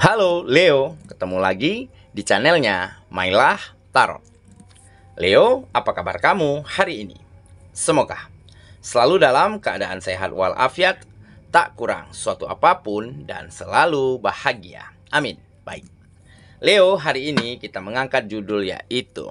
Halo Leo, ketemu lagi di channelnya Mailah Tarot. Leo, apa kabar kamu hari ini? Semoga selalu dalam keadaan sehat walafiat, tak kurang suatu apapun, dan selalu bahagia. Amin. Baik, Leo, hari ini kita mengangkat judul yaitu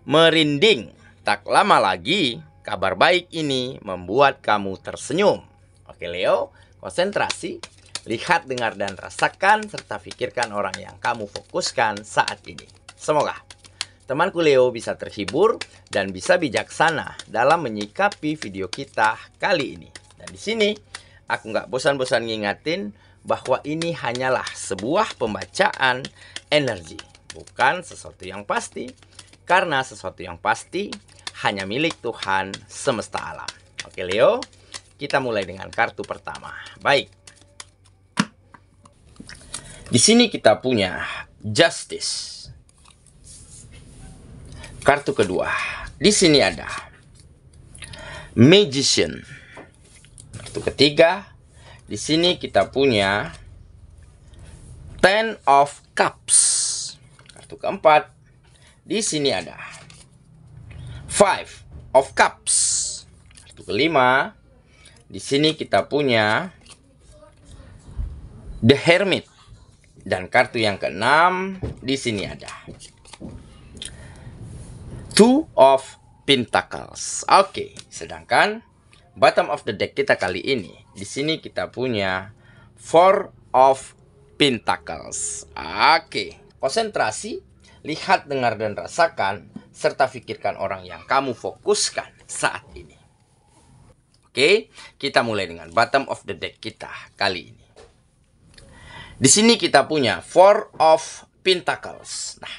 Merinding. Tak lama lagi, kabar baik ini membuat kamu tersenyum. Oke Leo, konsentrasi. Lihat, dengar, dan rasakan, serta pikirkan orang yang kamu fokuskan saat ini. Semoga temanku Leo bisa terhibur dan bisa bijaksana dalam menyikapi video kita kali ini. Dan di sini, aku nggak bosan-bosan ngingatin bahwa ini hanyalah sebuah pembacaan energi, bukan sesuatu yang pasti. Karena sesuatu yang pasti hanya milik Tuhan semesta alam. Oke Leo, kita mulai dengan kartu pertama. Baik. Di sini kita punya Justice. Kartu kedua. Di sini ada Magician. Kartu ketiga. Di sini kita punya Ten of Cups. Kartu keempat. Di sini ada Five of Cups. Kartu kelima. Di sini kita punya The Hermit. Dan kartu yang keenam di sini ada Two of Pentacles. Oke, sedangkan bottom of the deck kita kali ini di sini kita punya Four of Pentacles. Oke, konsentrasi, lihat, dengar, dan rasakan, serta pikirkan orang yang kamu fokuskan saat ini. Oke, kita mulai dengan bottom of the deck kita kali ini. Di sini kita punya Four of Pentacles. Nah,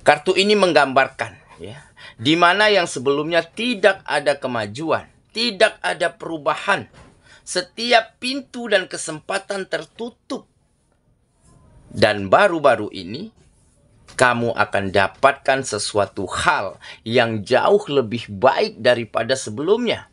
kartu ini menggambarkan ya, di mana yang sebelumnya tidak ada kemajuan, tidak ada perubahan. Setiap pintu dan kesempatan tertutup. Dan baru-baru ini kamu akan dapatkan sesuatu hal yang jauh lebih baik daripada sebelumnya.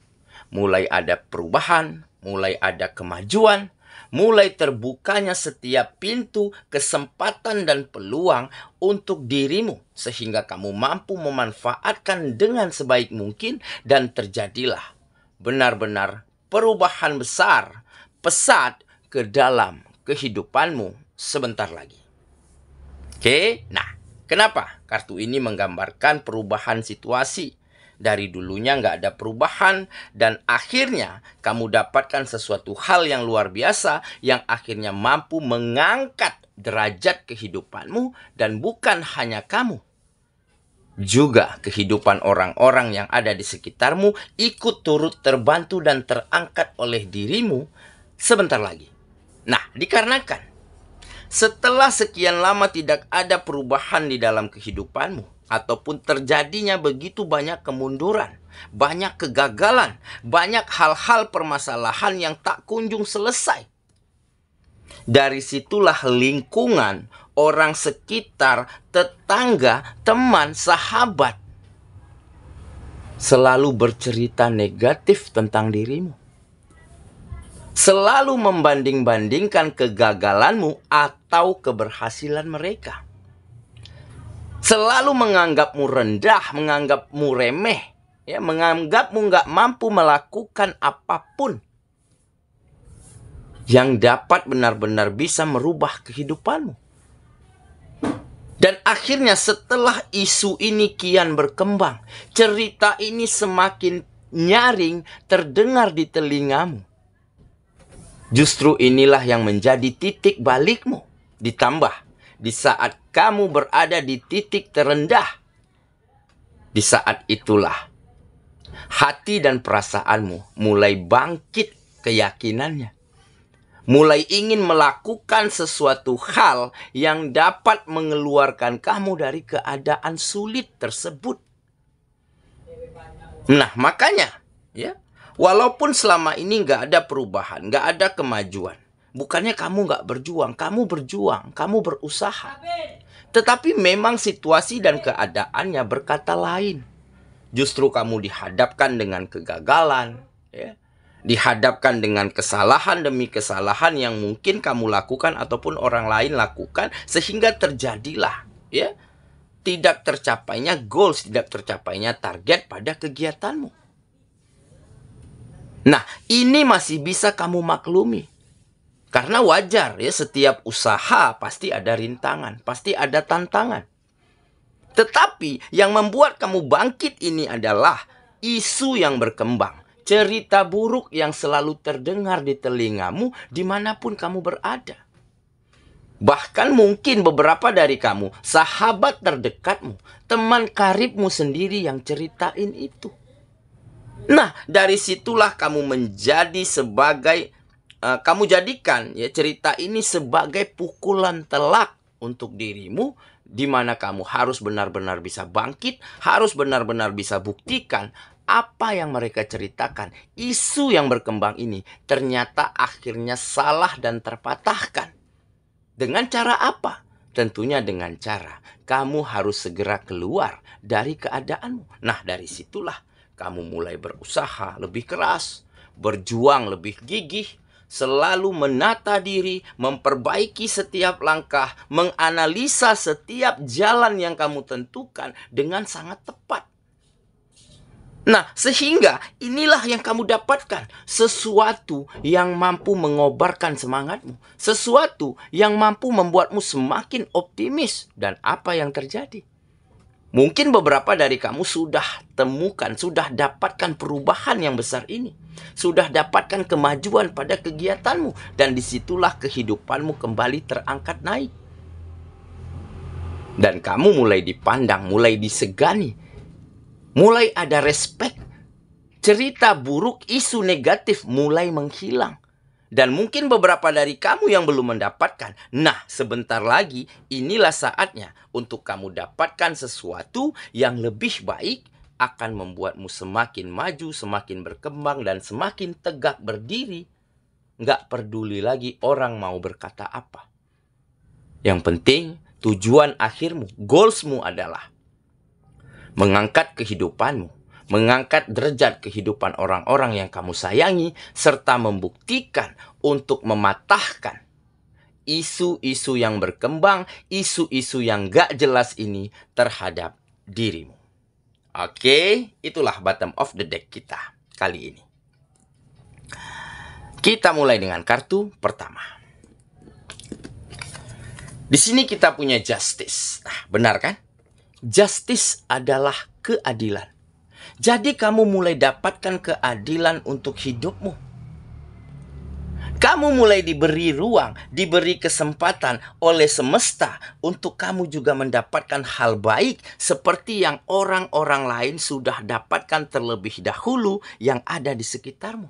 Mulai ada perubahan, mulai ada kemajuan, mulai terbukanya setiap pintu, kesempatan, dan peluang untuk dirimu. Sehingga kamu mampu memanfaatkan dengan sebaik mungkin. Dan terjadilah benar-benar perubahan besar, pesat ke dalam kehidupanmu sebentar lagi. Oke, nah kenapa kartu ini menggambarkan perubahan situasi? Dari dulunya nggak ada perubahan, dan akhirnya kamu dapatkan sesuatu hal yang luar biasa, yang akhirnya mampu mengangkat derajat kehidupanmu. Dan bukan hanya kamu, juga kehidupan orang-orang yang ada di sekitarmu ikut turut terbantu dan terangkat oleh dirimu sebentar lagi. Nah, dikarenakan setelah sekian lama tidak ada perubahan di dalam kehidupanmu, ataupun terjadinya begitu banyak kemunduran, banyak kegagalan, banyak hal-hal permasalahan yang tak kunjung selesai. Dari situlah lingkungan, orang sekitar, tetangga, teman, sahabat selalu bercerita negatif tentang dirimu. Selalu membanding-bandingkan kegagalanmu atau keberhasilan mereka. Selalu menganggapmu rendah, menganggapmu remeh, ya, menganggapmu nggak mampu melakukan apapun yang dapat benar-benar bisa merubah kehidupanmu. Dan akhirnya setelah isu ini kian berkembang, cerita ini semakin nyaring terdengar di telingamu. Justru inilah yang menjadi titik balikmu. Ditambah di saat kamu berada di titik terendah, di saat itulah hati dan perasaanmu mulai bangkit keyakinannya. Mulai ingin melakukan sesuatu hal yang dapat mengeluarkan kamu dari keadaan sulit tersebut. Nah, makanya ya, walaupun selama ini nggak ada perubahan, nggak ada kemajuan, bukannya kamu nggak berjuang, kamu berusaha. Tetapi memang situasi dan keadaannya berkata lain. Justru kamu dihadapkan dengan kegagalan, ya, dihadapkan dengan kesalahan demi kesalahan yang mungkin kamu lakukan ataupun orang lain lakukan, sehingga terjadilah ya tidak tercapainya goals, tidak tercapainya target pada kegiatanmu. Nah, ini masih bisa kamu maklumi. Karena wajar ya, setiap usaha pasti ada rintangan, pasti ada tantangan. Tetapi yang membuat kamu bangkit ini adalah isu yang berkembang, cerita buruk yang selalu terdengar di telingamu dimanapun kamu berada. Bahkan mungkin beberapa dari kamu, sahabat terdekatmu, teman karibmu sendiri yang ceritain itu. Nah, dari situlah kamu menjadi sebagai kamu jadikan ya cerita ini sebagai pukulan telak untuk dirimu, di mana kamu harus benar-benar bisa bangkit, harus benar-benar bisa buktikan apa yang mereka ceritakan. Isu yang berkembang ini ternyata akhirnya salah dan terpatahkan. Dengan cara apa? Tentunya dengan cara kamu harus segera keluar dari keadaanmu. Nah, dari situlah kamu mulai berusaha lebih keras, berjuang lebih gigih, selalu menata diri, memperbaiki setiap langkah, menganalisa setiap jalan yang kamu tentukan dengan sangat tepat. Nah, sehingga inilah yang kamu dapatkan. Sesuatu yang mampu mengobarkan semangatmu. Sesuatu yang mampu membuatmu semakin optimis. Dan apa yang terjadi? Mungkin beberapa dari kamu sudah temukan, sudah dapatkan perubahan yang besar ini. Sudah dapatkan kemajuan pada kegiatanmu. Dan disitulah kehidupanmu kembali terangkat naik. Dan kamu mulai dipandang, mulai disegani. Mulai ada respek. Cerita buruk, isu negatif mulai menghilang. Dan mungkin beberapa dari kamu yang belum mendapatkan. Nah, sebentar lagi inilah saatnya untuk kamu dapatkan sesuatu yang lebih baik, akan membuatmu semakin maju, semakin berkembang, dan semakin tegak berdiri. Nggak peduli lagi orang mau berkata apa. Yang penting tujuan akhirmu, goalsmu adalah mengangkat kehidupanmu, mengangkat derajat kehidupan orang-orang yang kamu sayangi, serta membuktikan untuk mematahkan isu-isu yang berkembang, isu-isu yang gak jelas ini terhadap dirimu. Oke, itulah bottom of the deck kita kali ini. Kita mulai dengan kartu pertama. Di sini kita punya justice. Nah, benar kan? Justice adalah keadilan. Jadi kamu mulai dapatkan keadilan untuk hidupmu. Kamu mulai diberi ruang, diberi kesempatan oleh semesta untuk kamu juga mendapatkan hal baik seperti yang orang-orang lain sudah dapatkan terlebih dahulu yang ada di sekitarmu.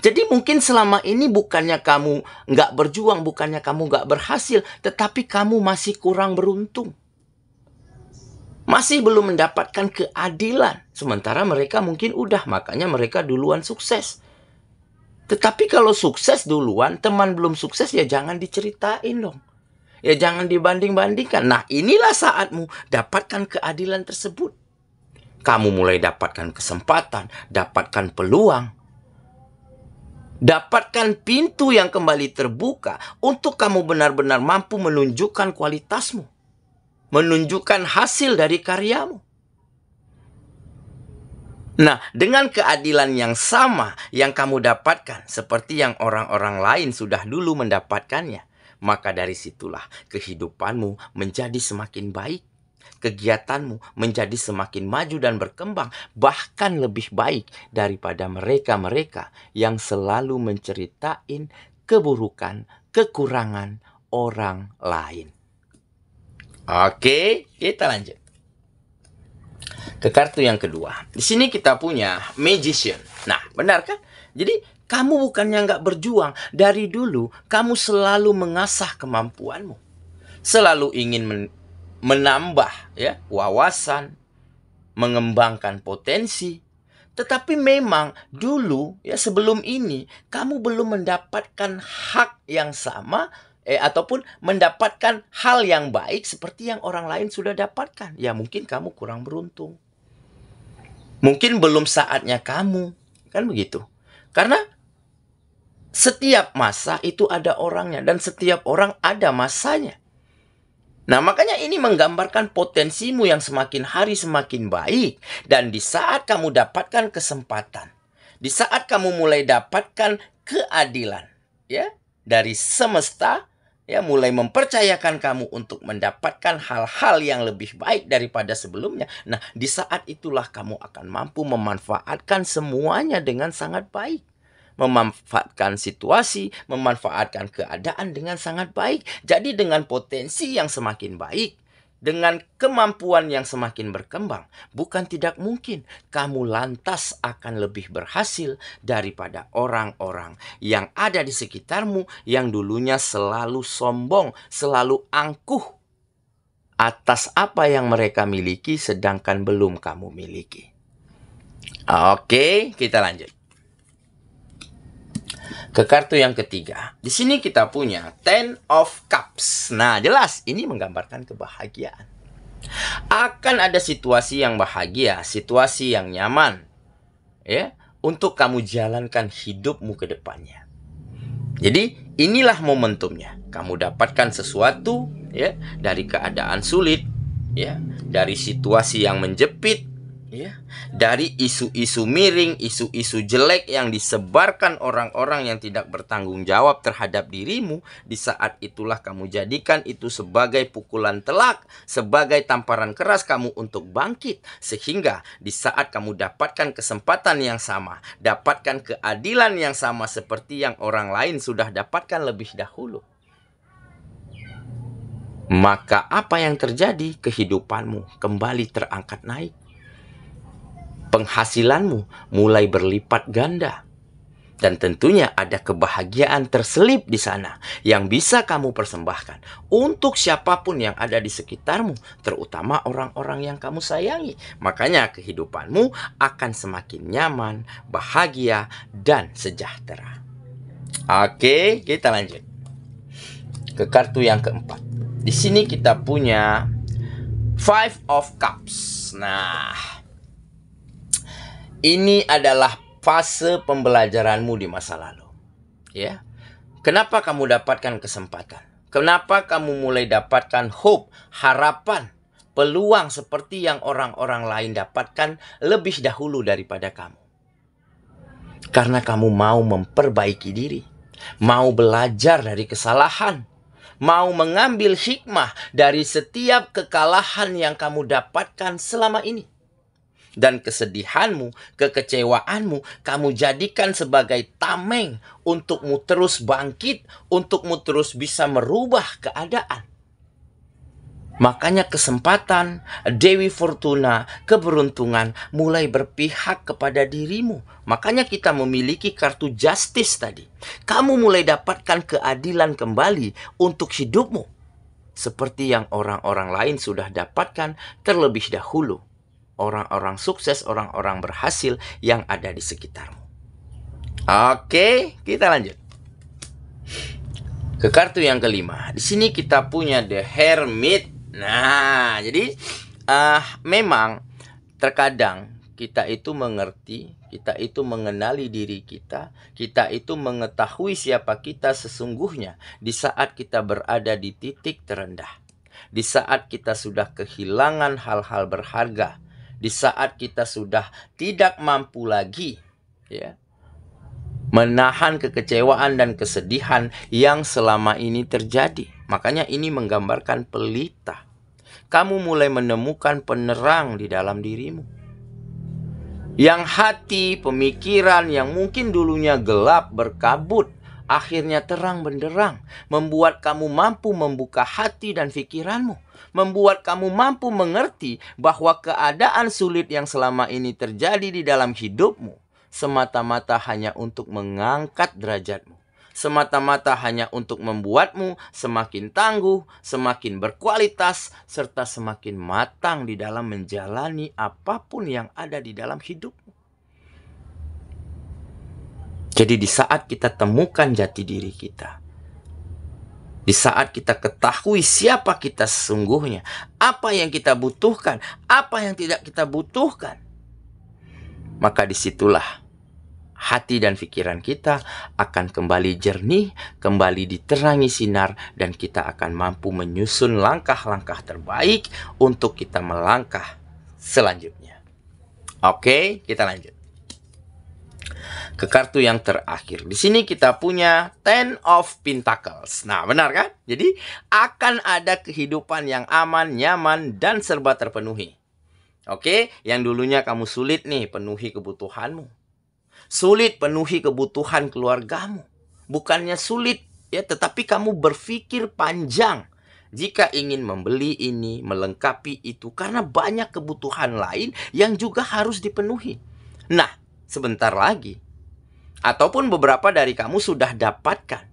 Jadi mungkin selama ini bukannya kamu nggak berjuang, bukannya kamu nggak berhasil, tetapi kamu masih kurang beruntung. Masih belum mendapatkan keadilan. Sementara mereka mungkin udah, makanya mereka duluan sukses. Tetapi kalau sukses duluan, teman belum sukses ya jangan diceritain dong. Ya jangan dibanding-bandingkan. Nah, inilah saatmu dapatkan keadilan tersebut. Kamu mulai dapatkan kesempatan, dapatkan peluang. Dapatkan pintu yang kembali terbuka untuk kamu benar-benar mampu menunjukkan kualitasmu. Menunjukkan hasil dari karyamu. Nah, dengan keadilan yang sama yang kamu dapatkan, seperti yang orang-orang lain sudah dulu mendapatkannya, maka dari situlah kehidupanmu menjadi semakin baik. Kegiatanmu menjadi semakin maju dan berkembang, bahkan lebih baik daripada mereka-mereka yang selalu menceritain keburukan, kekurangan orang lain. Oke, kita lanjut ke kartu yang kedua. Di sini kita punya Magician. Nah, benar kan? Jadi, kamu bukannya nggak berjuang. Dari dulu, kamu selalu mengasah kemampuanmu. Selalu ingin menambah ya wawasan, mengembangkan potensi. Tetapi memang dulu, ya sebelum ini, kamu belum mendapatkan hak yang sama, ataupun mendapatkan hal yang baik seperti yang orang lain sudah dapatkan. Ya mungkin kamu kurang beruntung. Mungkin belum saatnya kamu. Kan begitu. Karena setiap masa itu ada orangnya dan setiap orang ada masanya. Nah, makanya ini menggambarkan potensimu yang semakin hari semakin baik. Dan di saat kamu dapatkan kesempatan, di saat kamu mulai dapatkan keadilan, ya, dari semesta, ya, mulai mempercayakan kamu untuk mendapatkan hal-hal yang lebih baik daripada sebelumnya. Nah, di saat itulah kamu akan mampu memanfaatkan semuanya dengan sangat baik. Memanfaatkan situasi, memanfaatkan keadaan dengan sangat baik. Jadi dengan potensi yang semakin baik, dengan kemampuan yang semakin berkembang, bukan tidak mungkin kamu lantas akan lebih berhasil daripada orang-orang yang ada di sekitarmu yang dulunya selalu sombong, selalu angkuh atas apa yang mereka miliki sedangkan belum kamu miliki. Oke, kita lanjut ke kartu yang ketiga. Di sini kita punya Ten of Cups. Nah, jelas ini menggambarkan kebahagiaan. Akan ada situasi yang bahagia, situasi yang nyaman, ya, untuk kamu jalankan hidupmu ke depannya. Jadi, inilah momentumnya. Kamu dapatkan sesuatu, ya, dari keadaan sulit, ya, dari situasi yang menjepit, ya, dari isu-isu miring, isu-isu jelek yang disebarkan orang-orang yang tidak bertanggung jawab terhadap dirimu. Di saat itulah kamu jadikan itu sebagai pukulan telak, sebagai tamparan keras kamu untuk bangkit. Sehingga di saat kamu dapatkan kesempatan yang sama, dapatkan keadilan yang sama seperti yang orang lain sudah dapatkan lebih dahulu, maka apa yang terjadi? Kehidupanmu kembali terangkat naik. Penghasilanmu mulai berlipat ganda. Dan tentunya ada kebahagiaan terselip di sana yang bisa kamu persembahkan untuk siapapun yang ada di sekitarmu, terutama orang-orang yang kamu sayangi. Makanya kehidupanmu akan semakin nyaman, bahagia, dan sejahtera. Oke, kita lanjut ke kartu yang keempat. Di sini kita punya Five of Cups. Nah, ini adalah fase pembelajaranmu di masa lalu, ya. Kenapa kamu dapatkan kesempatan? Kenapa kamu mulai dapatkan hope, harapan, peluang seperti yang orang-orang lain dapatkan lebih dahulu daripada kamu? Karena kamu mau memperbaiki diri, mau belajar dari kesalahan, mau mengambil hikmah dari setiap kekalahan yang kamu dapatkan selama ini. Dan kesedihanmu, kekecewaanmu, kamu jadikan sebagai tameng untukmu terus bangkit, untukmu terus bisa merubah keadaan. Makanya kesempatan, Dewi Fortuna, keberuntungan mulai berpihak kepada dirimu. Makanya kita memiliki kartu Justice tadi. Kamu mulai dapatkan keadilan kembali untuk hidupmu, seperti yang orang-orang lain sudah dapatkan terlebih dahulu. Orang-orang sukses, orang-orang berhasil yang ada di sekitarmu. Oke, kita lanjut ke kartu yang kelima. Di sini kita punya The Hermit. Nah, jadi memang terkadang kita itu mengerti, kita itu mengenali diri kita, kita itu mengetahui siapa kita sesungguhnya di saat kita berada di titik terendah, di saat kita sudah kehilangan hal-hal berharga, di saat kita sudah tidak mampu lagi, ya, menahan kekecewaan dan kesedihan yang selama ini terjadi. Makanya ini menggambarkan pelita. Kamu mulai menemukan penerang di dalam dirimu. Yang hati, pemikiran yang mungkin dulunya gelap berkabut, akhirnya terang benderang, membuat kamu mampu membuka hati dan pikiranmu, membuat kamu mampu mengerti bahwa keadaan sulit yang selama ini terjadi di dalam hidupmu semata-mata hanya untuk mengangkat derajatmu, semata-mata hanya untuk membuatmu semakin tangguh, semakin berkualitas, serta semakin matang di dalam menjalani apapun yang ada di dalam hidupmu. Jadi di saat kita temukan jati diri kita, di saat kita ketahui siapa kita sesungguhnya, apa yang kita butuhkan, apa yang tidak kita butuhkan, maka disitulah hati dan pikiran kita akan kembali jernih, kembali diterangi sinar, dan kita akan mampu menyusun langkah-langkah terbaik untuk kita melangkah selanjutnya. Oke, kita lanjut ke kartu yang terakhir. Di sini kita punya Ten of Pentacles. Nah, benar kan? Jadi, akan ada kehidupan yang aman, nyaman, dan serba terpenuhi. Oke, yang dulunya kamu sulit nih penuhi kebutuhanmu. Sulit penuhi kebutuhan keluargamu. Bukannya sulit, ya, tetapi kamu berpikir panjang jika ingin membeli ini, melengkapi itu, karena banyak kebutuhan lain yang juga harus dipenuhi. Nah, sebentar lagi, ataupun beberapa dari kamu sudah dapatkan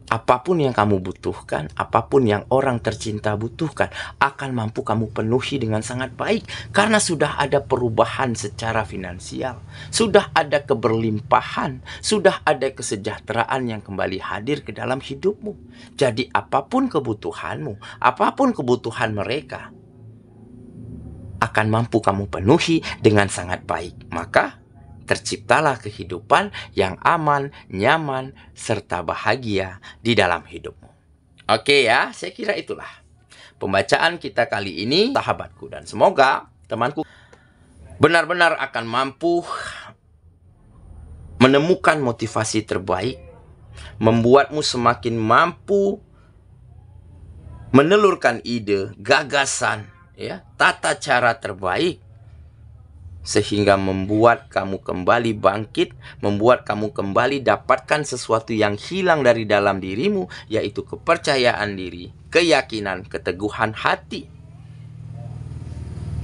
apapun yang kamu butuhkan, apapun yang orang tercinta butuhkan, akan mampu kamu penuhi dengan sangat baik. Karena sudah ada perubahan secara finansial, sudah ada keberlimpahan, sudah ada kesejahteraan yang kembali hadir ke dalam hidupmu. Jadi apapun kebutuhanmu, apapun kebutuhan mereka, akan mampu kamu penuhi dengan sangat baik. Maka terciptalah kehidupan yang aman, nyaman, serta bahagia di dalam hidupmu. Oke ya, saya kira itulah pembacaan kita kali ini, sahabatku. Dan semoga temanku benar-benar akan mampu menemukan motivasi terbaik, membuatmu semakin mampu menelurkan ide, gagasan, ya, tata cara terbaik, sehingga membuat kamu kembali bangkit, membuat kamu kembali dapatkan sesuatu yang hilang dari dalam dirimu, yaitu kepercayaan diri, keyakinan, keteguhan hati.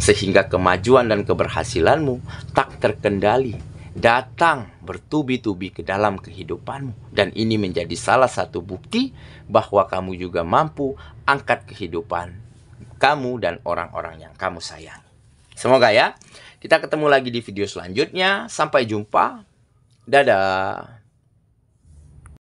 Sehingga kemajuan dan keberhasilanmu tak terkendali, datang bertubi-tubi ke dalam kehidupanmu. Dan ini menjadi salah satu bukti bahwa kamu juga mampu angkat kehidupan kamu dan orang-orang yang kamu sayangi. Semoga ya. Kita ketemu lagi di video selanjutnya. Sampai jumpa. Dadah.